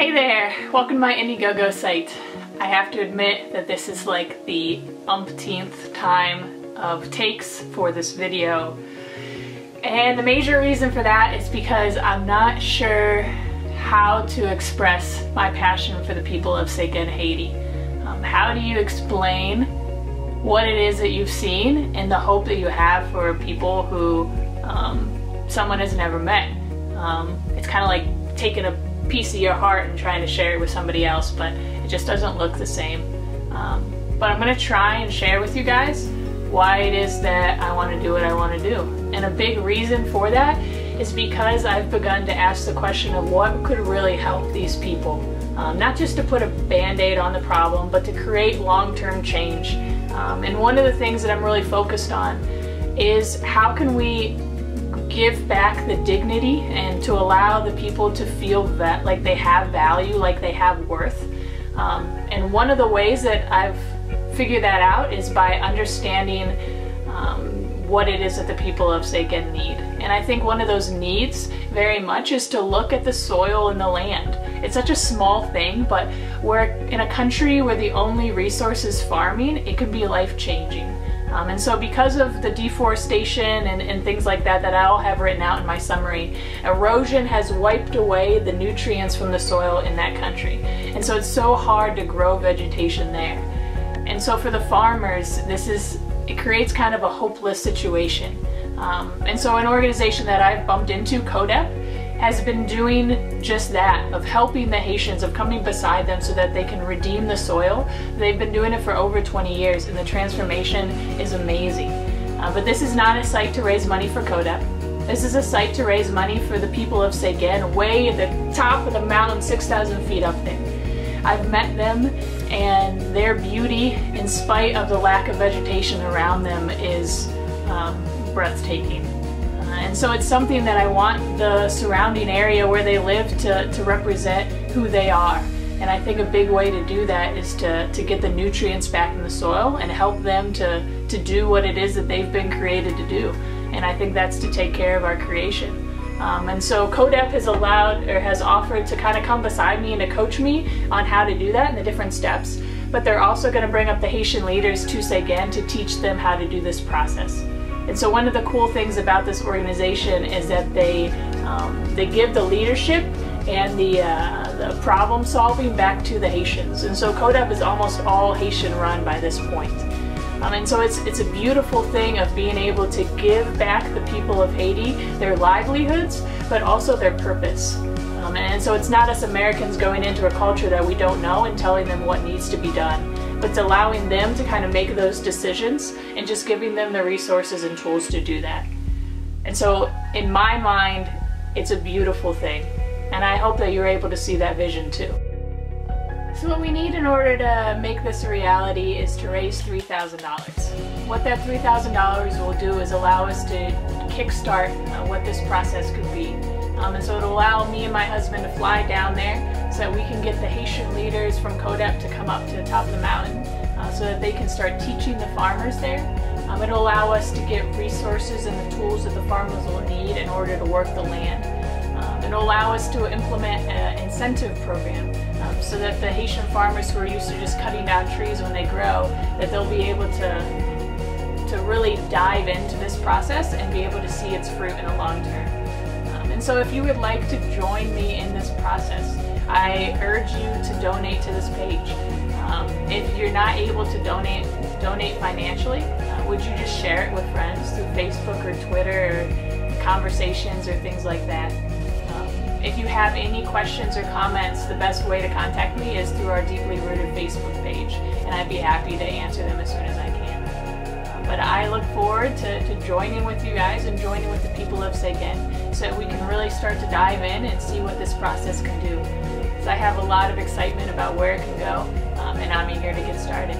Hey there! Welcome to my Indiegogo site. I have to admit that this is like the umpteenth time of takes for this video. And the major reason for that is because I'm not sure how to express my passion for the people of Sega and Haiti. How do you explain what it is that you've seen and the hope that you have for people who someone has never met? It's kind of like taking a piece of your heart and trying to share it with somebody else, but it just doesn't look the same. But I'm going to try and share with you guys why it is that I want to do what I want to do. And a big reason for that is because I've begun to ask the question of what could really help these people. Not just to put a band-aid on the problem, but to create long-term change. And one of the things that I'm really focused on is how can we give back the dignity and to allow the people to feel that like they have value, like they have worth. And one of the ways that I've figured that out is by understanding what it is that the people of Sega need. And I think one of those needs very much is to look at the soil and the land. It's such a small thing, but we're in a country where the only resource is farming, it could be life-changing. And so because of the deforestation and things like that that I'll have written out in my summary, erosion has wiped away the nutrients from the soil in that country. And so it's so hard to grow vegetation there. And so for the farmers, it creates kind of a hopeless situation. And so an organization that I've bumped into, CODEP, has been doing just that, of helping the Haitians, of coming beside them so that they can redeem the soil. They've been doing it for over 20 years and the transformation is amazing. But this is not a site to raise money for CODEP. This is a site to raise money for the people of Sega, way at the top of the mountain, 6,000 feet up there. I've met them and their beauty, in spite of the lack of vegetation around them, is breathtaking. And so it's something that I want the surrounding area where they live to represent who they are. And I think a big way to do that is to get the nutrients back in the soil and help them to do what it is that they've been created to do. And I think that's to take care of our creation. And so CODEP has offered to kind of come beside me and to coach me on how to do that and the different steps. But they're also going to bring up the Haitian leaders to Sega to teach them how to do this process. And so one of the cool things about this organization is that they give the leadership and the problem solving back to the Haitians. And so CODEP is almost all Haitian run by this point. And so it's a beautiful thing of being able to give back the people of Haiti their livelihoods, but also their purpose. And so it's not us Americans going into a culture that we don't know and telling them what needs to be done, but it's allowing them to kind of make those decisions and just giving them the resources and tools to do that. And so in my mind, it's a beautiful thing. And I hope that you're able to see that vision too. So what we need in order to make this a reality is to raise $3,000. What that $3,000 will do is allow us to kickstart what this process could be. And so it'll allow me and my husband to fly down there so that we can get the Haitian leaders from CODEP to come up to the top of the mountain so that they can start teaching the farmers there. It'll allow us to get resources and the tools that the farmers will need in order to work the land. It'll allow us to implement an incentive program so that the Haitian farmers who are used to just cutting down trees when they grow, that they'll be able to really dive into this process and be able to see its fruit in the long term. And so if you would like to join me in this process, I urge you to donate to this page. If you're not able to donate financially, would you just share it with friends through Facebook or Twitter or conversations or things like that? If you have any questions or comments, the best way to contact me is through our Deeply Rooted Facebook page, and I'd be happy to answer them as soon as I can. But I look forward to joining with you guys and joining with the people of Sega so that we can really start to dive in and see what this process can do. So I have a lot of excitement about where it can go, and I'm eager to get started.